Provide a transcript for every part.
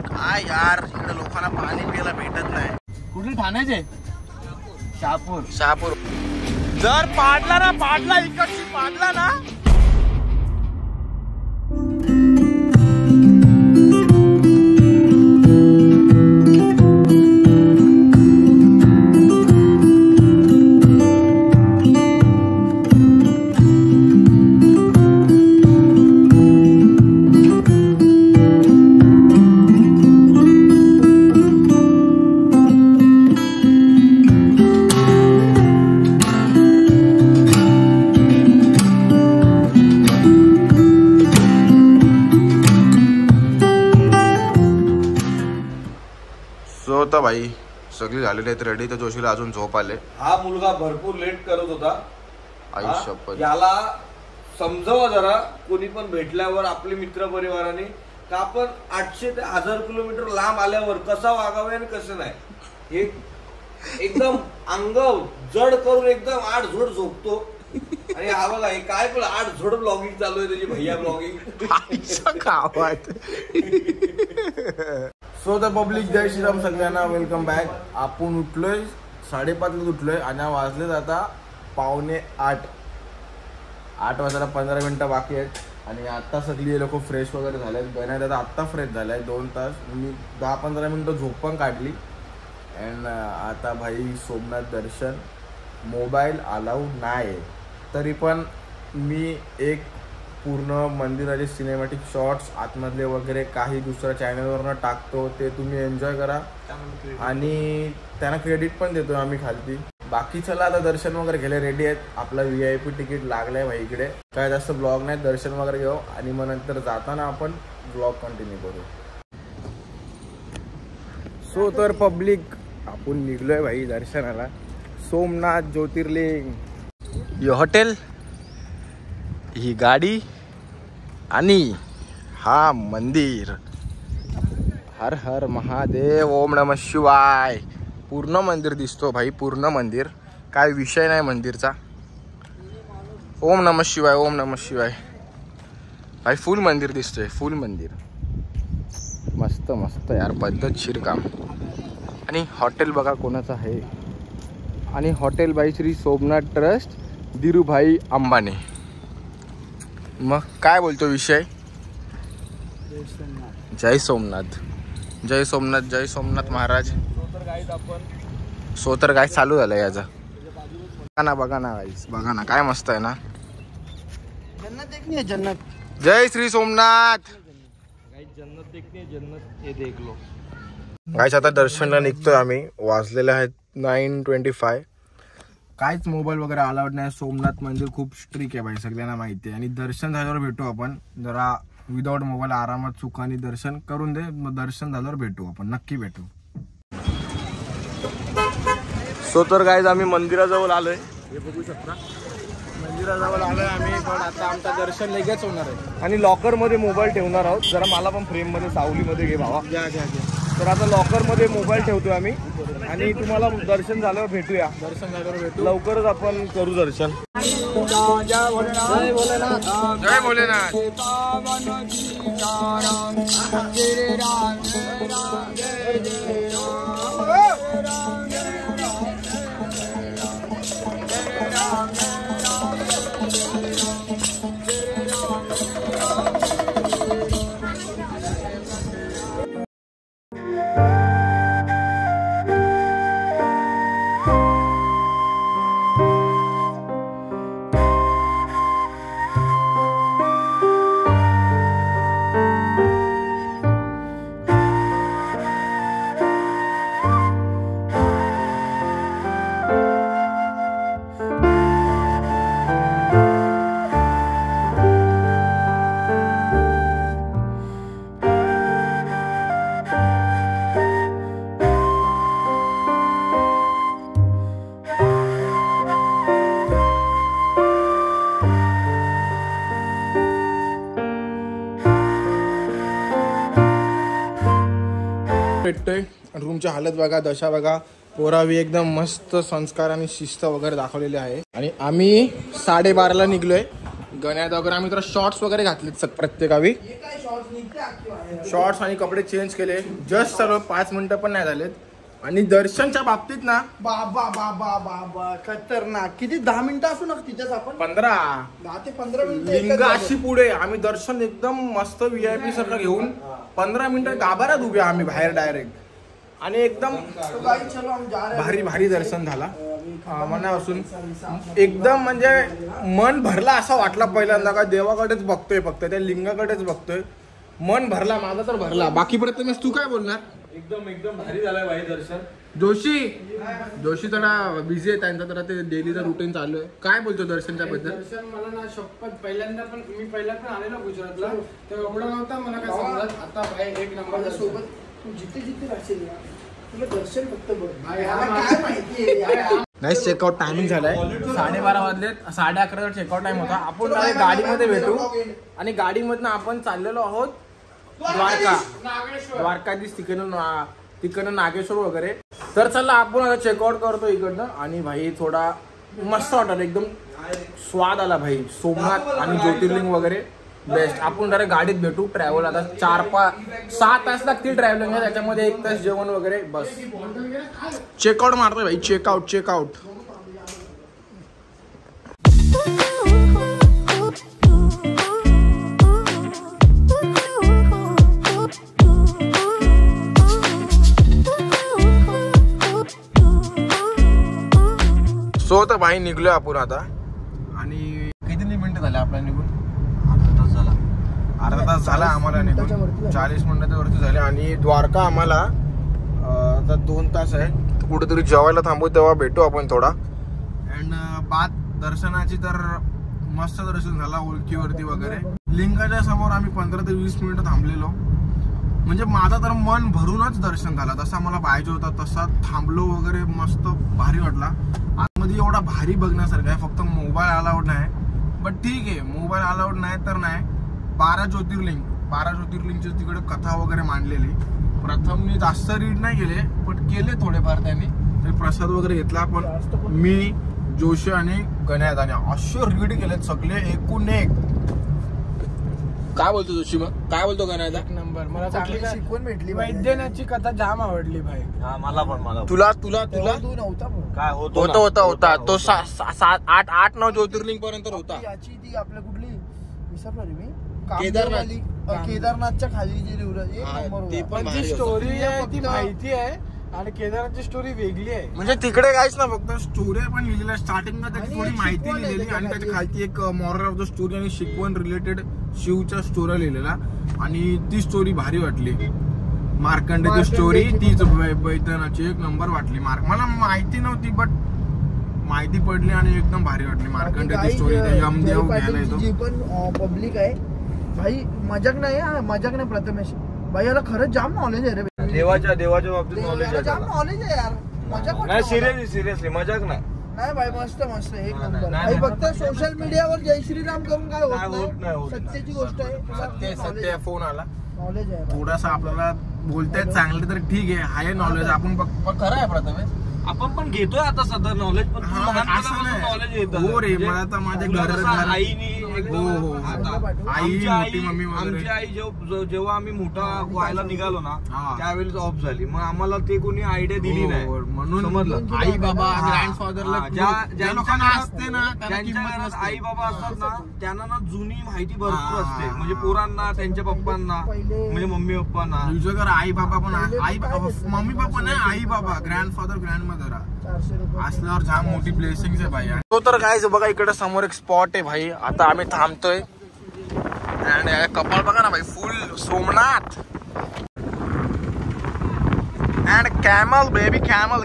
काय यार इकडे लोकांना पाणी प्यायला भेटत नाही. कुठे ठाण्याचे? शहापूर. जर पाडला इकडची पाडला ना. तर भाई सगळी झालेली आहेत रेडी. तर जोशीला अजून झोप आले. हा मुलगा भरपूर लेट करत होता. आई शपथ. याला समजावा जरा कोणी पण भेटल्यावर आपले मित्र परिवाराने का आपण 800 ते 1000 किलोमीटर लांब आल्यावर कसा वागावे आणि कसं नाही. हे एकदम अंग जड करून एकदम 8 झोड झोपतो. आणि हा बघा हे काय पण 8 झोड ब्लॉगिंग चालू आहे त्याची. भैया ब्लॉगिंग. सो द पब्लिक, जय श्रीराम सगळ्यांना. Welcome back. आपण उठलोय 5:30 उठलोय आणि वाजलेत आता 7:45. 8 वाजायला 15 मिनिटं बाकी आहेत. आणि आता सगळी लोक फ्रेश वगैरे झाले. गण्या दादा आत्ता फ्रेश झालाय. 2 तास मी 10-15 मिनिटं झोप पण काढली. अँड आता भाई सोमनाथ दर्शन. मोबाईल अलाउड नाही तरी पण मी एक पूर्ण मंदिराचे सिनेमॅटिक शॉट्स आतमधले वगैरे काही दुसऱ्या चॅनलवरनं टाकतो. ते तुम्ही एन्जॉय करा आणि त्यांना क्रेडिट पण देतो आम्ही खालती. बाकी चला आता दर्शन वगैरे घ्यायला रेडी आहेत. आपला VIP तिकीट लागलाय भाई इकडे. काय जास्त ब्लॉग नाही, दर्शन वगैरे घेऊ आणि मग नंतर जाताना आपण ब्लॉग कंटिन्यू करू. सो तर पब्लिक आपण निघलोय भाई दर्शनाला. सोमनाथ ज्योतिर्लिंग. हे हॉटेल, ही गाडी आणि हा मंदिर. हर हर महादेव. ओम नमः शिवाय. पूर्ण मंदिर दिसतो भाई, पूर्ण मंदिर. काय विषय नाही मंदिरचा. ओम नमः शिवाय, ओम नमः शिवाय. भाई फुल मंदिर दिसतोय, फुल मंदिर. मस्त मस्त यार, पद्धतशीर काम. आणि हॉटेल बघा कोणाचं आहे. आणि हॉटेल बाई श्री सोमनाथ ट्रस्ट, धीरूभाई अंबानी. मग काय बोलतो विषय. जय सोमनाथ, जय सोमनाथ, जय सोमनाथ महाराज. सो तर काय चालू झालं याचं. बघा ना गाईस, बघा ना काय मस्त आहे ना. जन्नत देखनी है जन्नत. जय श्री सोमनाथ. जन्नत देखनी है जन्नत. हे देख लो गाईस. आता दर्शनला निघतोय आम्ही. वाजलेले आहेत 9:25. काहीच मोबाईल वगैरे अलाउड नाही. सोमनाथ मंदिर खूप स्ट्रिक्ट आहे भाई, सगळ्यांना माहिती आहे. आणि दर्शन झाल्यावर भेटू आपण. जरा विदाउट मोबाईल आरामात सुखाने दर्शन करून दे. मग दर्शन झाल्यावर भेटू आपण, नक्की भेटू. सो तर गाईज आम्ही मंदिराजवळ आलोय. हे बघू शकता मंदिराजवळ आलोय आम्ही. पण आता आमचं दर्शन लगेच होणार आहे. आणि लॉकर मध्ये मोबाईल ठेवणार आहोत. जरा मला पण फ्रेम मध्ये सावलीमध्ये घे भावा. तर आता लॉकर मध्ये मोबाईल ठेवतोय आम्ही. आणि तुम्हाला दर्शन झाल्यावर भेटूया. दर्शन झाल्यावर भेटू. लवकरच आपण करू दर्शन. जय भोलेनाथ, जय भोलेनाथ. भेटतोय. रूमची हालत बघा, दशा बघा. पोरावी एकदम मस्त संस्कार आणि शिस्त वगैरे दाखवलेले आहे. आणि आम्ही 12:30ला निघलोय. गण्यात वगैरे आम्ही तर शॉर्ट्स वगैरे घातलेत प्रत्येकावी. शॉर्ट्स आणि कपडे चेंज केले. जस्ट सर्व 5 मिनिटं पण नाही झालेत. आणि दर्शनच्या बाबतीत ना बाबा बाबा बाबा खतरनाक. किती 10 मिनिटं असू ना तिच्याच आपण 15 10 ते 15 मिनिटं लिंग अशी पुढे आम्ही दर्शन एकदम मस्त VIP सारखं घेऊन 15 मिनिटं गाभाऱ्यात उभे आम्ही बाहेर डायरेक्ट. आणि एकदम भारी भारी दर्शन झाला मनापासून. एकदम म्हणजे मन भरला असं वाटला पहिल्यांदा का देवाकडेच बघतोय फक्त त्या लिंगाकडेच बघतोय. मन भरला माझा तर भरला. बाकी प्रथमेश तू काय बोलणार? एकदम एकदम भारी झालाय भाई दर्शन. जोशी थोडा बिझी आहे त्यांचा जरा ते डेलीचं रुटीन चालू आहे. काय बोलतो दर्शनच्या बद्दल? दर्शन मला ना शपथ पहिल्यांदा पण मी पहिला पण आलेलो गुजरातला तर एवढं नव्हता मला काय समजत. आता भाई एक नंबर सोबत तू जिथे जिथे राहशील ना तुला दर्शन फक्त बघ. काय माहिती नाही चेकआउट टायमिंग झालाय 12:30 वाजलेत. 11:30 चेकआउट टाइम होता. आपण गाडीमध्ये भेटू आणि गाडीमधनं आपण चाललेलो आहोत द्वारकाधीश तिकडनं नागेश्वर वगैरे. तर चला आपण आता चेकआउट करतो इकडनं. आणि भाई थोडा मस्त वाटलं एकदम स्वाद आला भाई. सोमनाथ आणि ज्योतिर्लिंग वगैरे बेस्ट. आपण जरा गाडीत भेटू. ट्रॅव्हल आता 4-6 तास लागतील ट्रॅव्हलिंग. त्याच्यामध्ये 1 तास जेवण वगैरे बस. चेकआउट मारतोय भाई. चेकआउट सो तर भाई निघलोय आपण आता. आणि किती मिनिटं झाले आपल्याला निघून? अर्धा तास झाला आम्हाला निघून. 40 मिनिटाच्या वरती झाले. आणि द्वारका आम्हाला आता 2 तास आहे. कुठेतरी जेवायला थांबू तेव्हा भेटू आपण थोडा. अँड बात दर्शनाची तर मस्त दर्शन झाला ओळखीवरती वगैरे. लिंगाच्या समोर आम्ही 15 ते 20 मिनिटं थांबलेलो. म्हणजे माझा तर मन भरूनच दर्शन झाला. तसा मला पाहिजे होता तसा थांबलो वगैरे. मस्त भारी वाटला. आतमध्ये एवढा भारी बघण्यासारखं आहे. फक्त मोबाईल अलाउड नाही. बट ठीक आहे मोबाईल अलाउड नाही तर नाही. 12 ज्योतिर्लिंगची तिकडे कथा वगैरे मांडलेली. प्रथमने जास्त रीड नाही केले पण केले थोडेफार त्यांनी. प्रसाद वगैरे घेतला. पण मी जोशी आणि गण्यात आणि असे रीड केलेत सगळे एकूण एक. काय बोलतो जोशी? मग काय बोलतो गण्यात? एक नंबर. मला चांगली शिकवण भेटली. वैद्यनाथची कथा जाम आवडली भाई. मला पण तुला तू नव्हता काय होता तो 8-9 ज्योतिर्लिंग पर्यंत होता. याची ती आपल्या कुठली विसरलो रे मी. केदारनाथ. केदारनाथच्या खाली जी रिव्हर ती पण जी स्टोरी आहे ती माहिती आहे. आणि केदारनाथची स्टोरी वेगळी आहे. म्हणजे तिकडे काहीच ना फक्त स्टोरी पण लिहिलेल्या. स्टार्टिंगला त्याची थोडी माहिती लिहिलेली आणि त्याच्या खालती एक मॉरल ऑफ द स्टोरी आणि शिकवण रिलेटेड शिवच्या स्टोरी लिहिलेला. आणि ती स्टोरी भारी वाटली. मार्कंडेची स्टोरी तीच वैद्यनाथची एक नंबर वाटली. मला माहिती नव्हती बट माहिती पडली आणि एकदम भारी वाटली मार्कंडेची स्टोरी. यमदेव घ्यायला येतो. जी पण पब्लिक आहे भाई. मजाक नाही प्रथमेश भाई. याला खरंच जाम नॉलेज आहे रे. देवाच्या बाबतीत नॉलेज आहे. जाम नॉलेज आहे यार. मजाक नाही सिरियसली मजाक नाही. नाही भाई मस्त एक नंबर. भाई फक्त सोशल मीडियावर जय श्रीराम करून काय होत नाही. सत्याची गोष्ट आहे. सत्य फोन आला. नॉलेज आहे थोडासा आपल्याला बोलतायत चांगले तर ठीक आहे नॉलेज. आपण खरं आहे प्रथमेश आपण पण घेतोय आता सध्या नॉलेज. पण नॉलेज येतं. हो रे. मला तर माझ्या आईनी आई आमची आई जेव्हा आम्ही मोठा व्हायला निघालो ना त्यावेळेस ऑफ झाली. मग आम्हाला ते कोणी आयडिया दिली नाही. म्हणून समजलं. आई बाबा ग्रँडफादरला ज्या लोकांना असते ना त्यांच्या घरात आई बाबा असतात ना त्यांना ना जुनी माहिती भरपूर असते. म्हणजे पोरांना त्यांच्या पप्पांना म्हणजे मम्मी पप्पांना. तुझं घर आई बाबा पण आई मम्मी पप्पा नाही आई बाबा ग्रँडफादर ग्रँडमदर असल्यावर जाम मोठी ब्लेसिंग आहे भाई. तो तर काय बघा इकडे समोर एक स्पॉट आहे भाई. आता आम्ही थांबतोय. कपाळ बघा ना भाई फुल Somnath. And camel, baby, camel. I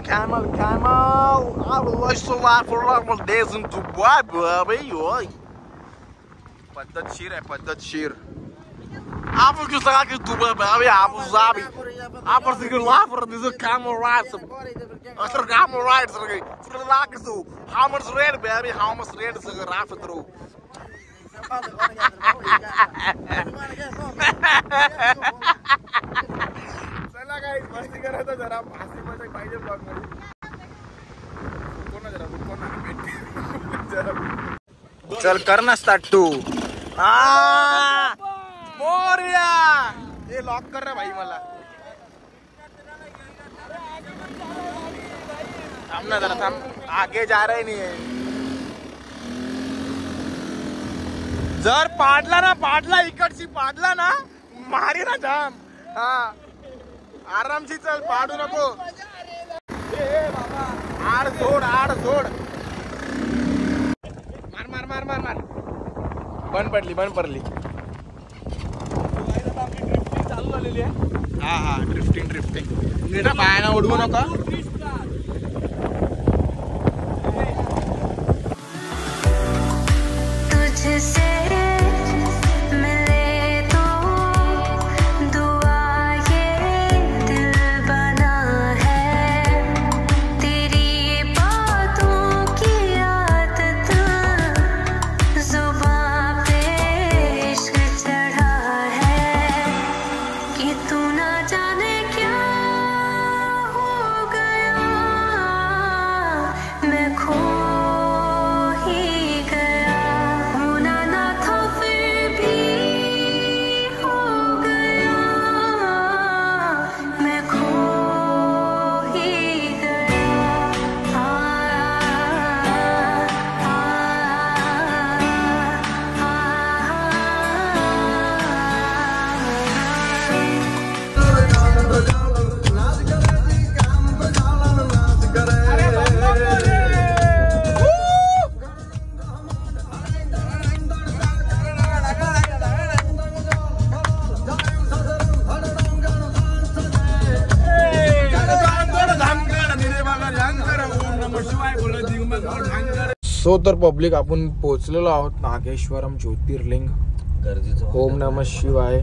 would like to laugh for normal days in Dubai, baby. पद्धतशीर. आपण कसं काय की Dubai, baby, Abu Dhabi. आपण तिकडे laugh for this camel rides. After camel rides, okay. For the like so, how much rent, baby? How much rent is the raft through? चला काय मस्ती करायचं जरा. फासी मध्ये पाहिजे ब्लॉग मध्ये. चल कर ना स्टार्ट तू. मोरया हे लॉक कर रे भाई मला. थांब ना जरा थांब. आगे जा रहे नाही. जर पाडला इकडची पाडला ना मारी ना जाम. हा आरामशी चल पाडू नको. आड सोड. मार. बंद पडली. चालू झालेली आहे. हा ड्रिफ्टिंग नीट पायाना उडवू नका. सो तर पब्लिक आपण पोहोचलेलो आहोत नागेश्वरम ज्योतिर्लिंग. गरजेचं ओम नमः शिवाय.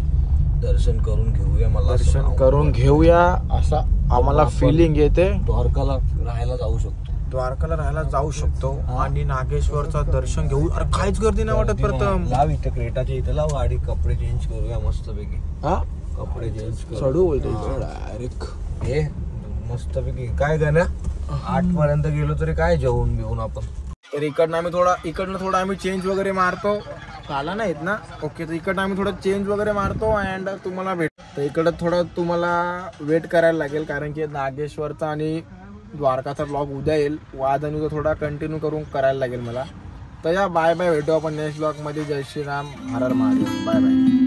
दर्शन करून घेऊया. दर्शन करून घेऊया असा आम्हाला फिलिंग येते. द्वारकाला राहायला जाऊ शकतो आणि नागेश्वरचं दर्शन घेऊ. अरे काहीच गर्दी नाही वाटत. प्रथम लाव इथं क्रेटाच्या इथं लाव गाडी. कपडे चेंज करूया मस्त पैकी. हा कपडे चेंज करू. चढू बोलतो डायरेक्ट. हे मस्त पैकी काय गाण्या 8 पर्यंत गेलो तरी काय जेवून बिवून आपण. तर इकडनं थोडं आम्ही चेंज वगैरे मारतो. आला नाहीत ना. ओके तर इकडनं आम्ही थोडं चेंज वगैरे मारतो अँड तुम्हाला तर इकडं थोडं तुम्हाला वेट करायला लागेल कारण की नागेश्वरचा आणि द्वारकाचा ब्लॉग उद्या येईल. वाद आणि थोडा कंटिन्यू करून करायला लागेल मला. तर या बाय भेटू आपण नेक्स्ट ब्लॉग मध्ये. जय श्रीराम. हर हर महादेव. बाय.